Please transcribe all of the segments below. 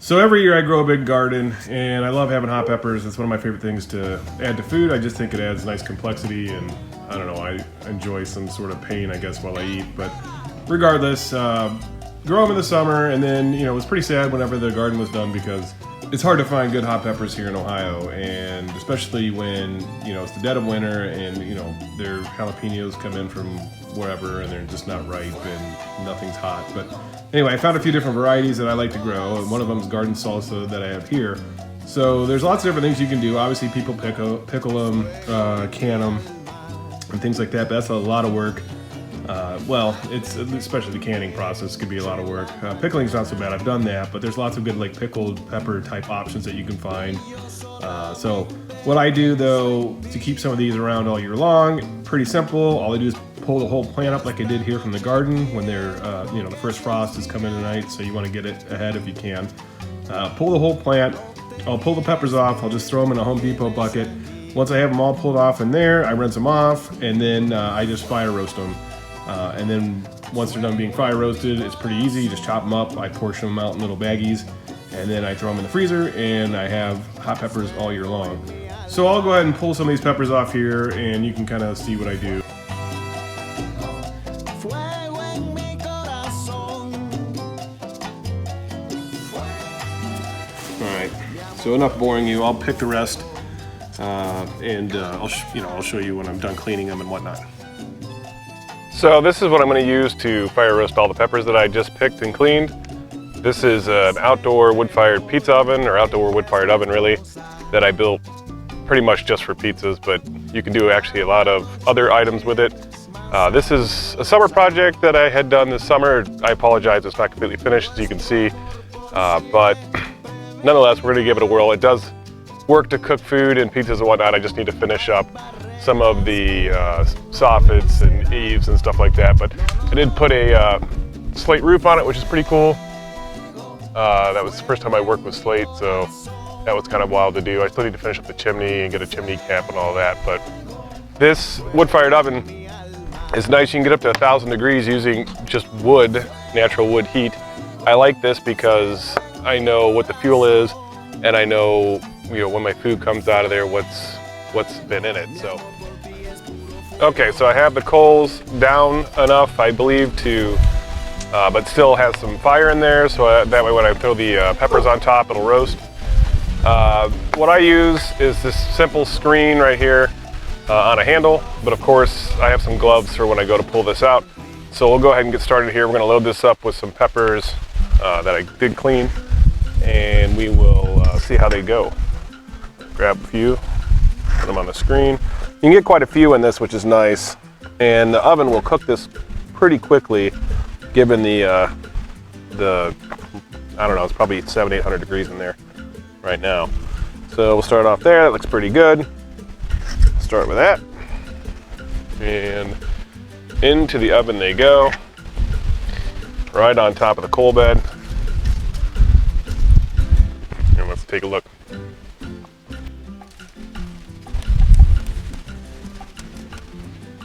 So every year I grow a big garden, and I love having hot peppers. It's one of my favorite things to add to food. I just think it adds nice complexity, and I don't know, I enjoy some sort of pain, I guess, while I eat. But regardless, grow them in the summer, and then, it was pretty sad whenever the garden was done because it's hard to find good hot peppers here in Ohio, and especially when, it's the dead of winter and, their jalapenos come in from wherever and they're just not ripe and nothing's hot. But anyway, I found a few different varieties that I like to grow, and one of them is garden salsa that I have here. So there's lots of different things you can do. Obviously, people pickle them, can them, and things like that, but that's a lot of work. Well, it's especially the canning process could be a lot of work. Pickling's not so bad, I've done that, but there's lots of good like pickled pepper type options that you can find. So what I do though to keep some of these around all year long, pretty simple. All I do is pull the whole plant up like I did here from the garden when they're, the first frost is coming tonight, so you want to get it ahead if you can. Pull the whole plant. I'll pull the peppers off. I'll just throw them in a Home Depot bucket. Once I have them all pulled off in there, I rinse them off, and then I just fire roast them. And then once they're done being fire roasted, it's pretty easy. You just chop them up. I portion them out in little baggies, and then I throw them in the freezer, and I have hot peppers all year long. So I'll go ahead and pull some of these peppers off here, and you can kind of see what I do. Alright, so enough boring you. I'll pick the rest, and I'll show you when I'm done cleaning them and whatnot. So this is what I'm going to use to fire roast all the peppers that I just picked and cleaned. This is an outdoor wood-fired pizza oven, or outdoor wood-fired oven really, that I built pretty much just for pizzas, but you can do actually a lot of other items with it. This is a summer project that I had done this summer. I apologize, it's not completely finished as you can see, but nonetheless, we're going to give it a whirl. It does work to cook food and pizzas and whatnot. I just need to finish up some of the soffits and eaves and stuff like that, but I did put a slate roof on it, which is pretty cool. That was the first time I worked with slate, so that was kind of wild to do. I still need to finish up the chimney and get a chimney cap and all that, but this wood-fired oven is nice. You can get up to 1,000 degrees using just wood, natural wood heat. I like this because I know what the fuel is, and I know, when my food comes out of there, what's been in it. So okay, so I have the coals down enough, I believe, to but still has some fire in there, so that way when I throw the peppers on top, it'll roast. What I use is this simple screen right here on a handle, but of course I have some gloves for when I go to pull this out. So we'll go ahead and get started here. We're going to load this up with some peppers that I did clean, and we will see how they go. Grab a few, put them on the screen. You can get quite a few in this, which is nice, and the oven will cook this pretty quickly, given the I don't know, it's probably 700-800 degrees in there right now. So we'll start off there. That looks pretty good. Start with that, and into the oven they go, right on top of the coal bed. And let's take a look.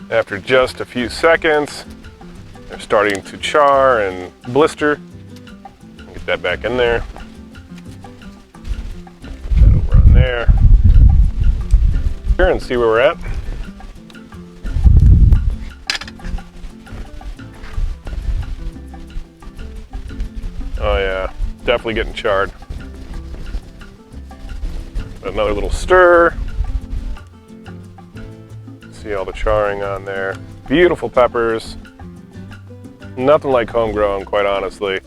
After just a few seconds, they're starting to char and blister. Get that back in there. Put that over on there. Here and see where we're at. Oh yeah, definitely getting charred. Another little stir. See all the charring on there. Beautiful peppers. Nothing like homegrown, quite honestly.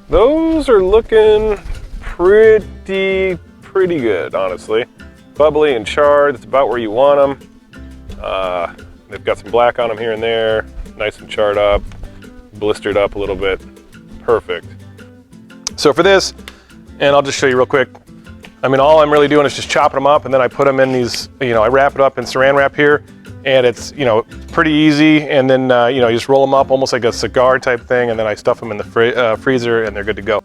Those are looking pretty good, honestly. Bubbly and charred, it's about where you want them. They've got some black on them here and there. Nice and charred up, blistered up a little bit. Perfect. So for this, and I'll just show you real quick, I mean, all I'm really doing is just chopping them up, and then I put them in these, I wrap it up in saran wrap here, and it's, pretty easy, and then, you just roll them up almost like a cigar type thing, and then I stuff them in the freezer, and they're good to go.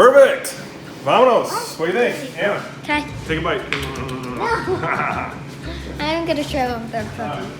Perfect. Vamonos. What do you think? Anna, Okay. take a bite. I'm gonna show them the cookie.